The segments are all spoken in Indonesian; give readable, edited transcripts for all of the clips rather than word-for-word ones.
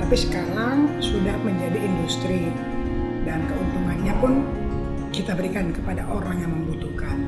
Tapi sekarang sudah menjadi industri dan keuntungannya pun kita berikan kepada orang yang membutuhkan.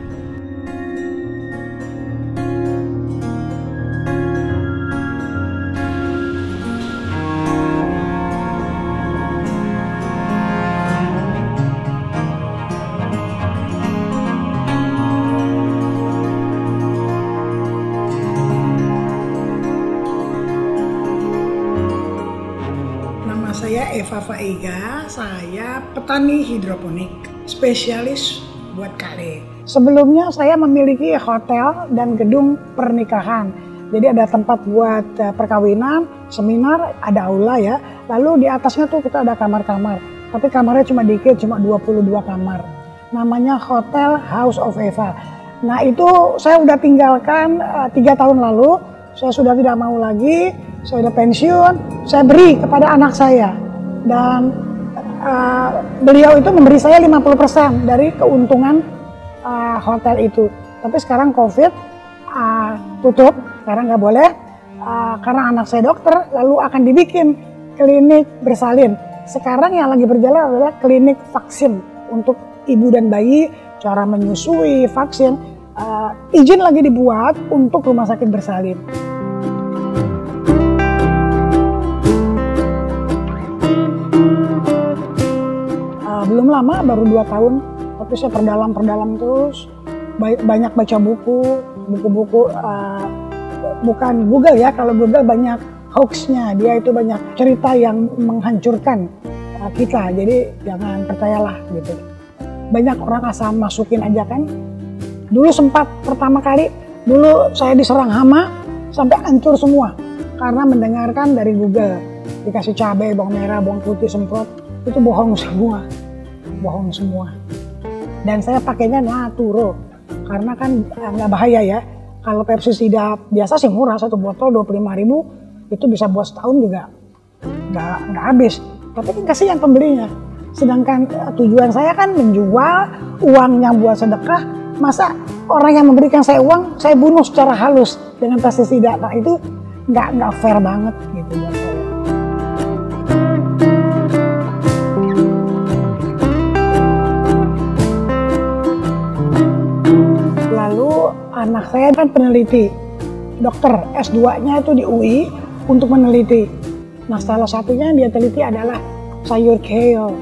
Saya Eva Faiga, saya petani hidroponik, spesialis buat kale. Sebelumnya saya memiliki hotel dan gedung pernikahan. Jadi ada tempat buat perkawinan, seminar, ada aula ya. Lalu di atasnya tuh kita ada kamar-kamar. Tapi kamarnya cuma dikit, cuma 22 kamar. Namanya Hotel House of Eva. Nah itu saya udah tinggalkan 3 tahun lalu. Saya sudah tidak mau lagi, saya udah pensiun, saya beri kepada anak saya. Dan beliau itu memberi saya 50% dari keuntungan hotel itu. Tapi sekarang COVID tutup, sekarang nggak boleh karena anak saya dokter, lalu akan dibikin klinik bersalin. Sekarang yang lagi berjalan adalah klinik vaksin untuk ibu dan bayi, cara menyusui, vaksin. Izin lagi dibuat untuk rumah sakit bersalin. Belum lama, baru 2 tahun, tapi saya perdalam terus, banyak baca buku bukan Google ya, kalau Google banyak hoaxnya, dia itu banyak cerita yang menghancurkan kita, jadi jangan percayalah gitu. Banyak orang asal masukin aja kan. Dulu sempat pertama kali, dulu saya diserang hama sampai hancur semua, karena mendengarkan dari Google, dikasih cabai, bawang merah, bawang putih, semprot, itu bohong semua. Dan saya pakainya naturo karena kan nggak bahaya ya. Kalau pestisida biasa sih murah, 1 botol 25.000 itu bisa buat setahun juga nggak habis. Tapi kan kasihan pembelinya. Sedangkan tujuan saya kan menjual uangnya buat sedekah. Masa orang yang memberikan saya uang saya bunuh secara halus dengan pestisida? Nah itu nggak fair banget gitu buat saya. Anak saya kan peneliti, dokter S2-nya itu di UI untuk meneliti. Nah salah satunya yang dia teliti adalah sayur kale.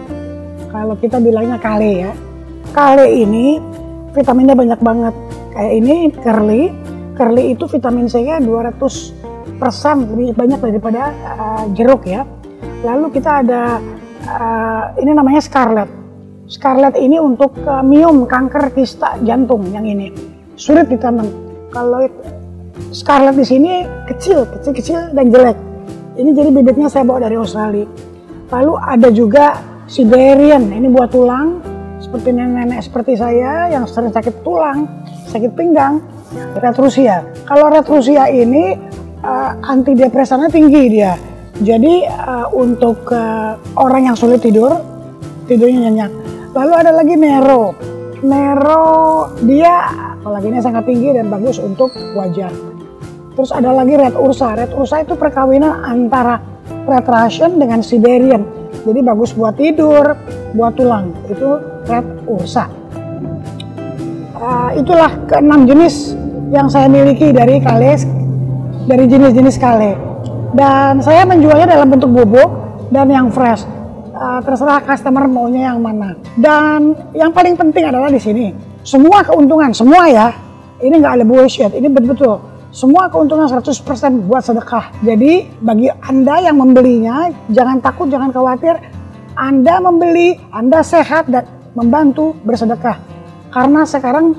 Kalau kita bilangnya kale ya. Kale ini vitaminnya banyak banget. Kayak ini curly itu vitamin C-nya 200% lebih banyak daripada jeruk ya. Lalu kita ada ini namanya scarlet. Scarlet ini untuk miom, kanker kista jantung yang ini. Sulit ditanam. Kalau scarlet di sini kecil dan jelek. Ini jadi bibitnya saya bawa dari Australia. Lalu ada juga Siberian, ini buat tulang, seperti nenek-nenek seperti saya yang sering sakit tulang, sakit pinggang. Red Rusia. Kalau Red Rusia ini antidepresannya tinggi dia. Jadi untuk orang yang sulit tidurnya nyenyak. Lalu ada lagi Nero dia kolagennya sangat tinggi dan bagus untuk wajah. Terus ada lagi Red Ursa. Red Ursa itu perkawinan antara Red Russian dengan Siberian. Jadi bagus buat tidur, buat tulang. Itu Red Ursa. Itulah ke-6 jenis yang saya miliki dari kale, dari jenis-jenis kale. Dan saya menjualnya dalam bentuk bubuk dan yang fresh. Terserah customer maunya yang mana. Dan yang paling penting adalah di sini, semua keuntungan, semua ya, ini nggak ada bullshit, ini betul-betul. Semua keuntungan 100% buat sedekah. Jadi bagi Anda yang membelinya, jangan takut, jangan khawatir. Anda membeli, Anda sehat dan membantu bersedekah. Karena sekarang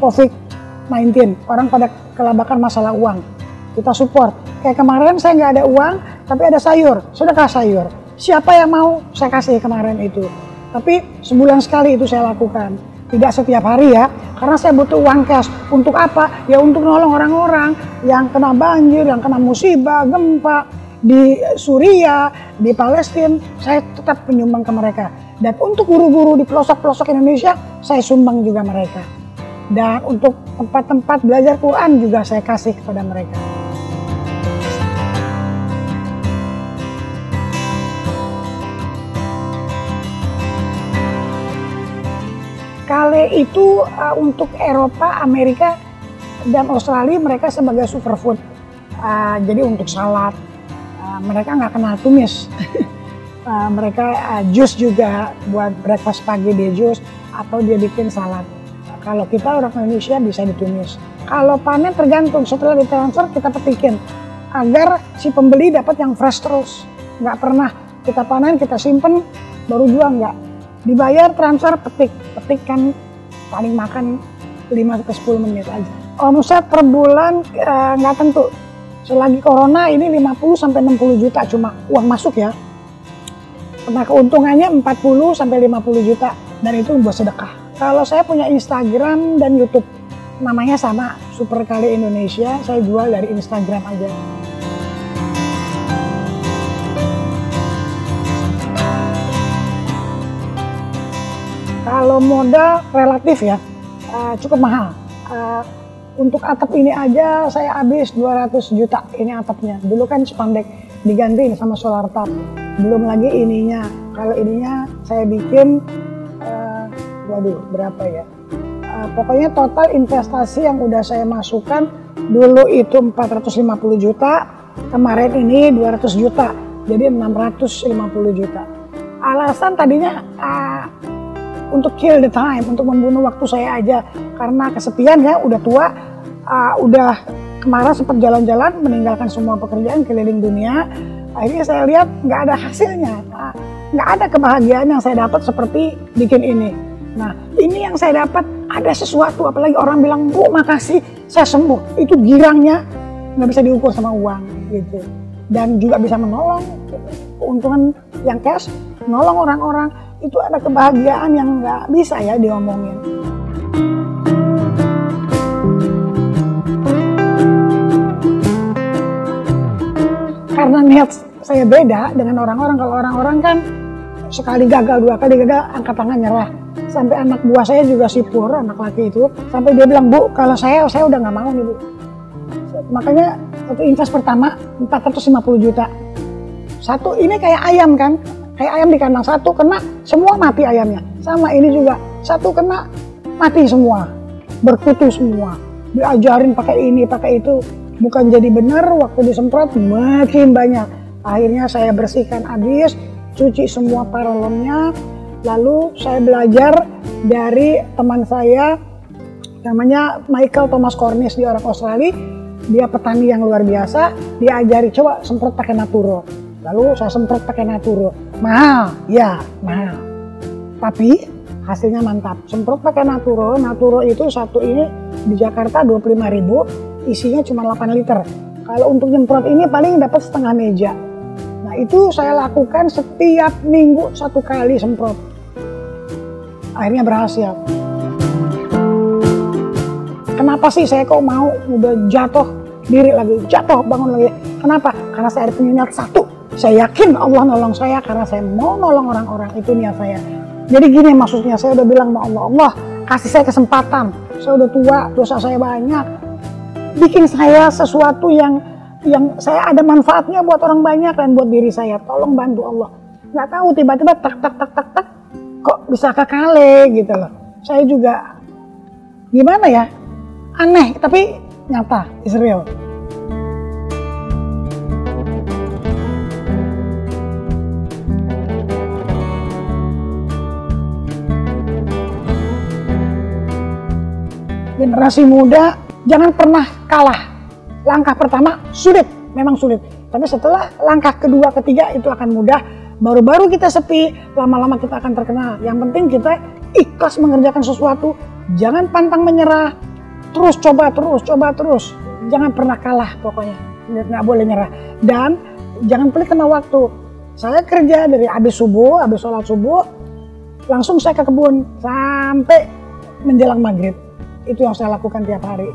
COVID-19, orang pada kelabakan masalah uang. Kita support. Kayak kemarin saya nggak ada uang, tapi ada sayur, sedekah sayur. Siapa yang mau saya kasih kemarin itu. Tapi sebulan sekali itu saya lakukan. Tidak setiap hari ya, karena saya butuh uang cash. Untuk apa? Ya untuk nolong orang-orang yang kena banjir, yang kena musibah, gempa di Suriah, di Palestina. Saya tetap menyumbang ke mereka. Dan untuk guru-guru di pelosok-pelosok Indonesia, saya sumbang juga mereka. Dan untuk tempat-tempat belajar Quran juga saya kasih kepada mereka. kale itu untuk Eropa, Amerika, dan Australia mereka sebagai superfood. Jadi untuk salad, mereka nggak kenal tumis. Mereka jus juga, buat breakfast pagi dia jus atau dia bikin salad. Kalau kita orang Indonesia bisa ditumis. Kalau panen tergantung, setelah ditransfer kita petikin agar si pembeli dapat yang fresh terus. Nggak pernah kita panen, kita simpen, baru jual, nggak. Dibayar transfer petik kan paling makan 5-10 menit aja. Omset per bulan nggak tentu. Selagi corona ini 50-60 juta cuma uang masuk ya. Nah keuntungannya 40-50 juta dan itu buat sedekah. Kalau saya punya Instagram dan YouTube, namanya sama, Super Kale Indonesia, saya jual dari Instagram aja. Kalau modal relatif ya, cukup mahal. Untuk atap ini aja saya habis 200 juta ini atapnya. Dulu kan spandek diganti sama solar tap. Belum lagi ininya. Kalau ininya saya bikin, waduh berapa ya. Pokoknya total investasi yang udah saya masukkan dulu itu 450 juta. Kemarin ini 200 juta. Jadi 650 juta. Alasan tadinya untuk kill the time, untuk membunuh waktu saya aja. Karena kesepian ya, udah tua, udah kemarin sempat jalan-jalan, meninggalkan semua pekerjaan keliling dunia. Akhirnya saya lihat nggak ada hasilnya, nggak ada kebahagiaan yang saya dapat seperti bikin ini. Nah ini yang saya dapat, ada sesuatu, apalagi orang bilang, Bu makasih saya sembuh. Itu girangnya nggak bisa diukur sama uang gitu. Dan juga bisa menolong, keuntungan yang cash, menolong orang-orang. Itu ada kebahagiaan yang nggak bisa ya diomongin. Karena niat saya beda dengan orang-orang. Kalau orang-orang kan sekali gagal, 2 kali gagal, angkat tangan nyerah. Sampai anak buah saya juga sipur, anak laki itu. Sampai dia bilang, Bu kalau saya udah nggak mau nih Bu. Makanya waktu invest pertama 450 juta. Satu ini kayak ayam kan. Kayak ayam di kandang, satu kena semua mati ayamnya. Sama ini juga, satu kena mati semua, berkutu semua. Diajarin pakai ini, pakai itu, bukan jadi benar. Waktu disemprot makin banyak. Akhirnya saya bersihkan habis, cuci semua paralonnya. Lalu saya belajar dari teman saya, namanya Michael Thomas Cornish, di orang Australia. Dia petani yang luar biasa. Dia ajari, coba semprot pakai Naturo. Lalu saya semprot pakai Naturo. Mahal, ya mahal. Tapi hasilnya mantap. Semprot pakai Naturo. Naturo itu satu ini di Jakarta 25.000, isinya cuma 8 liter. Kalau untuk nyemprot ini paling dapat setengah meja. Nah itu saya lakukan setiap minggu 1 kali semprot. Akhirnya berhasil. Kenapa sih saya kok mau udah jatuh diri lagi, jatuh bangun lagi? Kenapa? Karena saya ada niat satu. Saya yakin Allah nolong saya karena saya mau nolong orang-orang, itu niat saya. Jadi gini maksudnya, saya udah bilang sama Allah, Allah kasih saya kesempatan, saya udah tua, dosa saya banyak. Bikin saya sesuatu yang saya ada manfaatnya buat orang banyak dan buat diri saya. Tolong bantu Allah. Nggak tahu tiba-tiba tak kok bisa ke Kale gitu loh. Saya juga gimana ya, aneh tapi nyata, is real. Generasi muda jangan pernah kalah. Langkah pertama sulit, memang sulit. Tapi setelah langkah kedua, ketiga itu akan mudah. Baru-baru kita sepi, lama-lama kita akan terkenal. Yang penting kita ikhlas mengerjakan sesuatu. Jangan pantang menyerah. Terus coba terus. Jangan pernah kalah pokoknya. Nggak boleh nyerah. Dan jangan pelit sama waktu. Saya kerja dari habis sholat subuh, langsung saya ke kebun sampai menjelang maghrib. Itu yang saya lakukan tiap hari.